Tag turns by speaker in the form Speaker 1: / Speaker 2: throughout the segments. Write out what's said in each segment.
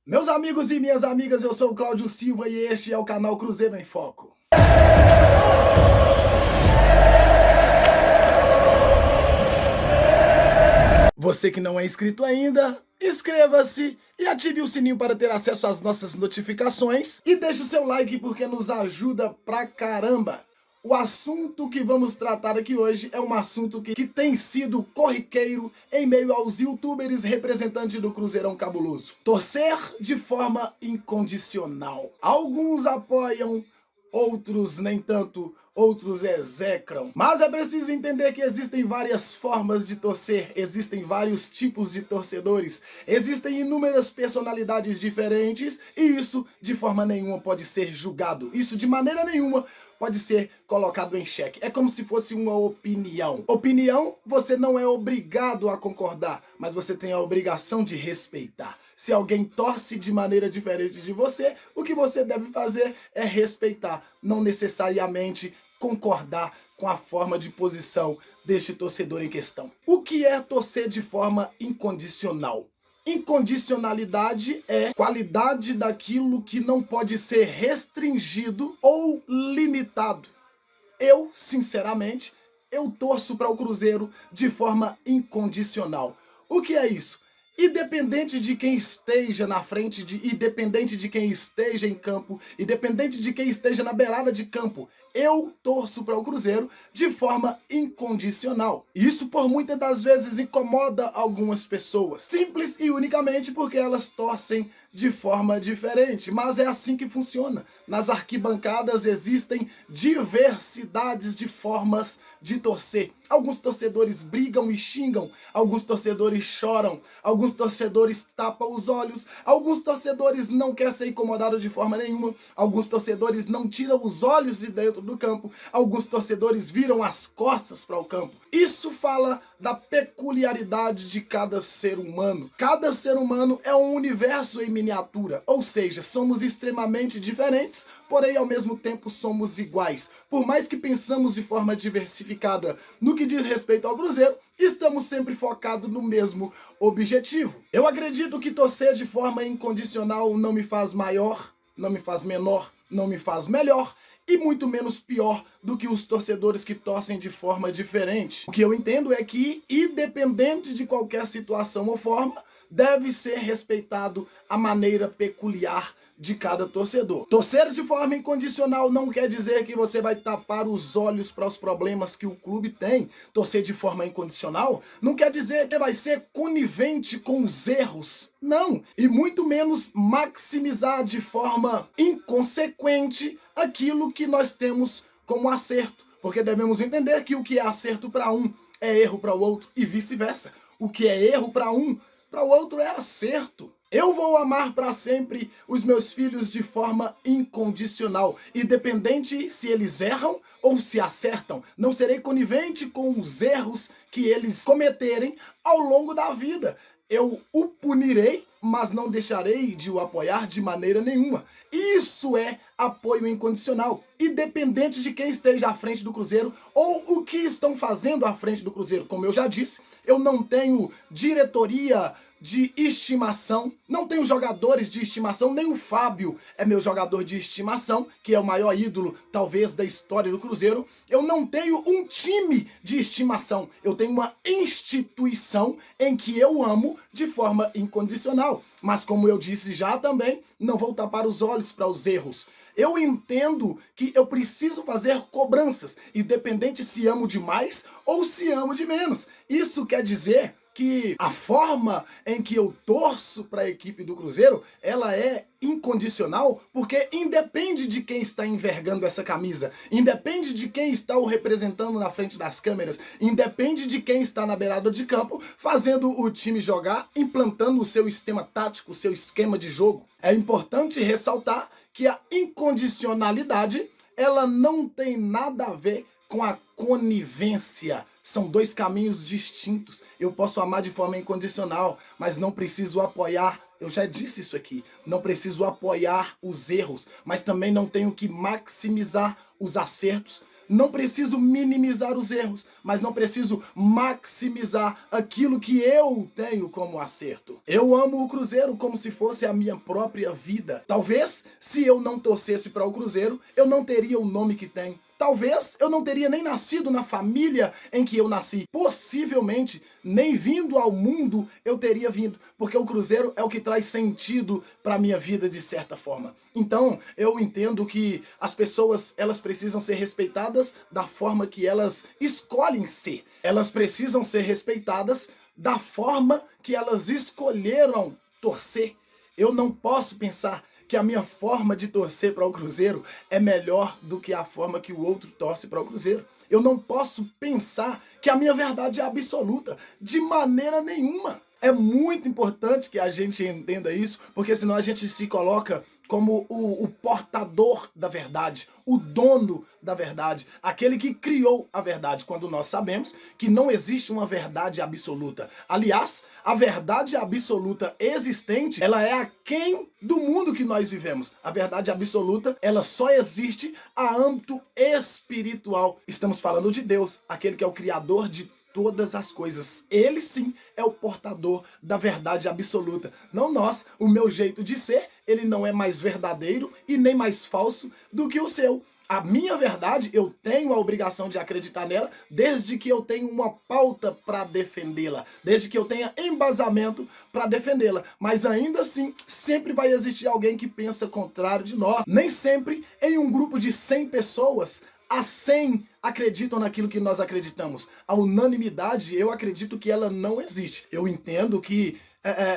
Speaker 1: Meus amigos e minhas amigas, eu sou o Cláudio Silva e este é o canal Cruzeiro em Foco. Você que não é inscrito ainda, inscreva-se e ative o sininho para ter acesso às nossas notificações e deixe o seu like porque nos ajuda pra caramba. O assunto que vamos tratar aqui hoje é um assunto que tem sido corriqueiro em meio aos youtubers representantes do Cruzeirão Cabuloso. Torcer de forma incondicional. Alguns apoiam, outros nem tanto, outros execram. Mas é preciso entender que existem várias formas de torcer, existem vários tipos de torcedores, existem inúmeras personalidades diferentes e isso de forma nenhuma pode ser julgado, isso de maneira nenhuma pode ser colocado em xeque. É como se fosse uma opinião. Opinião, você não é obrigado a concordar, mas você tem a obrigação de respeitar. Se alguém torce de maneira diferente de você, o que você deve fazer é respeitar, não necessariamente concordar com a forma de posição deste torcedor em questão. O que é torcer de forma incondicional? Incondicionalidade é qualidade daquilo que não pode ser restringido ou limitado. Eu, sinceramente, eu torço para o Cruzeiro de forma incondicional. O que é isso? Independente de quem esteja na frente, independente de quem esteja em campo, independente de quem esteja na beirada de campo, eu torço para o Cruzeiro de forma incondicional. Isso por muitas das vezes incomoda algumas pessoas, simples e unicamente porque elas torcem de forma diferente, mas é assim que funciona. Nas arquibancadas existem diversidades de formas de torcer. Alguns torcedores brigam e xingam, alguns torcedores choram, alguns torcedores tapam os olhos, alguns torcedores não querem ser incomodados de forma nenhuma, alguns torcedores não tiram os olhos de dentro do campo, alguns torcedores viram as costas para o campo. Isso fala da peculiaridade de cada ser humano. Cada ser humano é um universo em miniatura, ou seja, somos extremamente diferentes, porém ao mesmo tempo somos iguais. Por mais que pensamos de forma diversificada no que diz respeito ao Cruzeiro, estamos sempre focados no mesmo objetivo. Eu acredito que torcer de forma incondicional não me faz maior, não me faz menor, não me faz melhor e muito menos pior do que os torcedores que torcem de forma diferente. O que eu entendo é que, independente de qualquer situação ou forma, deve ser respeitado a maneira peculiar de cada torcedor. Torcer de forma incondicional não quer dizer que você vai tapar os olhos para os problemas que o clube tem. Torcer de forma incondicional não quer dizer que vai ser conivente com os erros. Não, e muito menos maximizar de forma inconsequente aquilo que nós temos como acerto. Porque devemos entender que o que é acerto para um é erro para o outro e vice-versa. O que é erro para um, para o outro é acerto. Eu vou amar para sempre os meus filhos de forma incondicional, independente se eles erram ou se acertam. Não serei conivente com os erros que eles cometerem ao longo da vida. Eu o punirei, mas não deixarei de o apoiar de maneira nenhuma. Isso é apoio incondicional, independente de quem esteja à frente do Cruzeiro ou o que estão fazendo à frente do Cruzeiro. Como eu já disse, eu não tenho diretoria de estimação, não tenho jogadores de estimação, nem o Fábio é meu jogador de estimação, que é o maior ídolo talvez da história do Cruzeiro. Eu não tenho um time de estimação, eu tenho uma instituição em que eu amo de forma incondicional. Mas como eu disse já também, não vou tapar os olhos para os erros. Eu entendo que eu preciso fazer cobranças, independente se amo de mais ou se amo de menos. Isso quer dizer que a forma em que eu torço para a equipe do Cruzeiro, ela é incondicional, porque independe de quem está envergando essa camisa, independe de quem está o representando na frente das câmeras, independe de quem está na beirada de campo, fazendo o time jogar, implantando o seu esquema tático, o seu esquema de jogo. É importante ressaltar que a incondicionalidade, ela não tem nada a ver com a conivência. São dois caminhos distintos. Eu posso amar de forma incondicional, mas não preciso apoiar. Eu já disse isso aqui. Não preciso apoiar os erros, mas também não tenho que maximizar os acertos. não preciso minimizar os erros, mas não preciso maximizar aquilo que eu tenho como acerto. Eu amo o Cruzeiro como se fosse a minha própria vida. Talvez, se eu não torcesse para o Cruzeiro, eu não teria o nome que tenho. Talvez eu não teria nem nascido na família em que eu nasci. Possivelmente, nem vindo ao mundo eu teria vindo, porque o Cruzeiro é o que traz sentido para minha vida de certa forma. Então, eu entendo que as pessoas, elas precisam ser respeitadas da forma que elas escolhem ser. Elas precisam ser respeitadas da forma que elas escolheram torcer. Eu não posso pensar que a minha forma de torcer para o Cruzeiro é melhor do que a forma que o outro torce para o Cruzeiro. Eu não posso pensar que a minha verdade é absoluta, de maneira nenhuma. É muito importante que a gente entenda isso, porque senão a gente se coloca como o portador da verdade, o dono da verdade, aquele que criou a verdade, quando nós sabemos que não existe uma verdade absoluta. Aliás, a verdade absoluta existente, ela é aquém do mundo que nós vivemos. A verdade absoluta, ela só existe a âmbito espiritual. Estamos falando de Deus, aquele que é o criador de todas as coisas. Ele sim é o portador da verdade absoluta. Não nós. O meu jeito de ser, ele não é mais verdadeiro e nem mais falso do que o seu. A minha verdade, eu tenho a obrigação de acreditar nela desde que eu tenho uma pauta para defendê-la, desde que eu tenha embasamento para defendê-la. Mas ainda assim, sempre vai existir alguém que pensa contrário de nós. Nem sempre em um grupo de 100 pessoas, as 100 acreditam naquilo que nós acreditamos. A unanimidade, eu acredito que ela não existe. Eu entendo que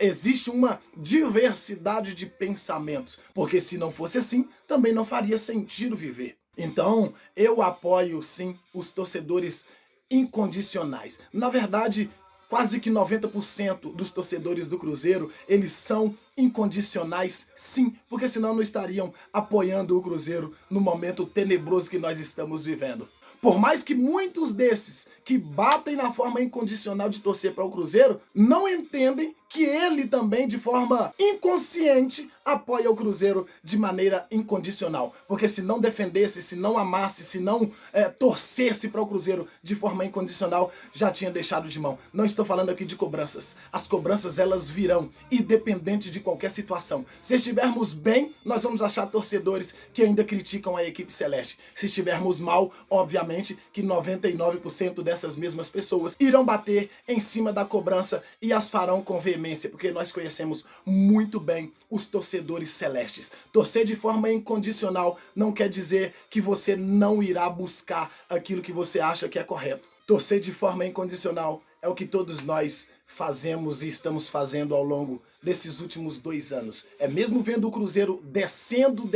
Speaker 1: existe uma diversidade de pensamentos, porque se não fosse assim, também não faria sentido viver. Então, eu apoio sim os torcedores incondicionais. Na verdade, quase que 90% dos torcedores do Cruzeiro, eles são incondicionais, sim, porque senão não estariam apoiando o Cruzeiro no momento tenebroso que nós estamos vivendo. Por mais que muitos desses que batem na forma incondicional de torcer para o Cruzeiro, não entendem que ele também, de forma inconsciente, apoia o Cruzeiro de maneira incondicional. Porque se não defendesse, se não amasse, se não torcesse para o Cruzeiro de forma incondicional, já tinha deixado de mão. Não estou falando aqui de cobranças. As cobranças, elas virão, independente de qualquer situação. Se estivermos bem, nós vamos achar torcedores que ainda criticam a equipe celeste. Se estivermos mal, obviamente que 99% dessas mesmas pessoas irão bater em cima da cobrança e as farão com veemência, porque nós conhecemos muito bem os torcedores celestes. Torcer de forma incondicional não quer dizer que você não irá buscar aquilo que você acha que é correto. Torcer de forma incondicional é o que todos nós fazemos e estamos fazendo ao longo desses últimos 2 anos. É mesmo vendo o Cruzeiro descendo,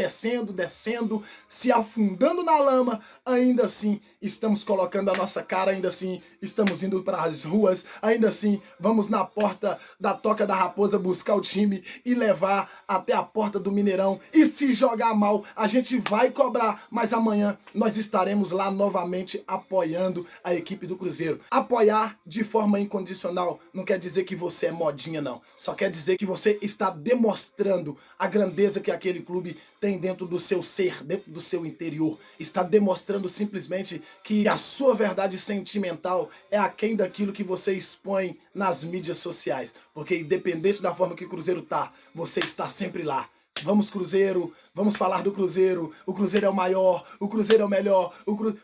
Speaker 1: se afundando na lama, ainda assim estamos colocando a nossa cara, ainda assim estamos indo para as ruas, ainda assim vamos na porta da Toca da Raposa buscar o time e levar até a porta do Mineirão. E se jogar mal, a gente vai cobrar, mas amanhã nós estaremos lá novamente apoiando a equipe do Cruzeiro. Apoiar de forma incondicional não quer dizer que você é modinha, não. Só quer dizer que você está demonstrando a grandeza que aquele clube tem dentro do seu ser, dentro do seu interior. Está demonstrando simplesmente que a sua verdade sentimental é aquém daquilo que você expõe nas mídias sociais. Porque independente da forma que o Cruzeiro tá, você está sempre lá. Vamos Cruzeiro, vamos falar do Cruzeiro, o Cruzeiro é o maior, o Cruzeiro é o melhor,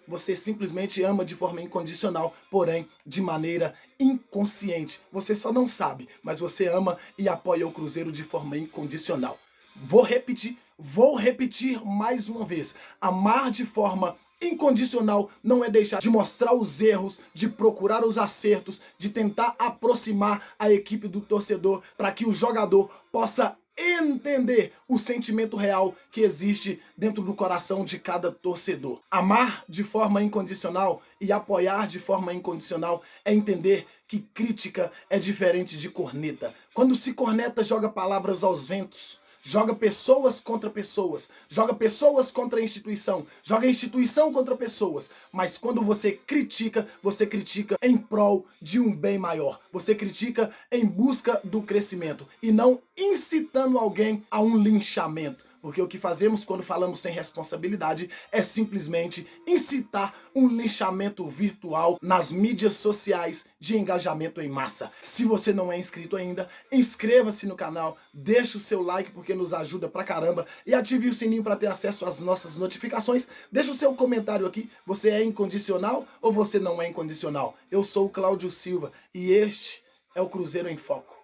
Speaker 1: você simplesmente ama de forma incondicional, porém de maneira inconsciente. Você só não sabe, mas você ama e apoia o Cruzeiro de forma incondicional. Vou repetir mais uma vez. Amar de forma incondicional não é deixar de mostrar os erros, de procurar os acertos, de tentar aproximar a equipe do torcedor para que o jogador possa entender o sentimento real que existe dentro do coração de cada torcedor. Amar de forma incondicional e apoiar de forma incondicional é entender que crítica é diferente de corneta. Quando se corneta, joga palavras aos ventos. Joga pessoas contra a instituição, joga a instituição contra pessoas. Mas quando você critica em prol de um bem maior. Você critica em busca do crescimento e não incitando alguém a um linchamento. porque o que fazemos quando falamos sem responsabilidade é simplesmente incitar um linchamento virtual nas mídias sociais de engajamento em massa. Se você não é inscrito ainda, inscreva-se no canal, deixa o seu like porque nos ajuda pra caramba e ative o sininho para ter acesso às nossas notificações. Deixa o seu comentário aqui, você é incondicional ou você não é incondicional? Eu sou o Cláudio Silva e este é o Cruzeiro em Foco.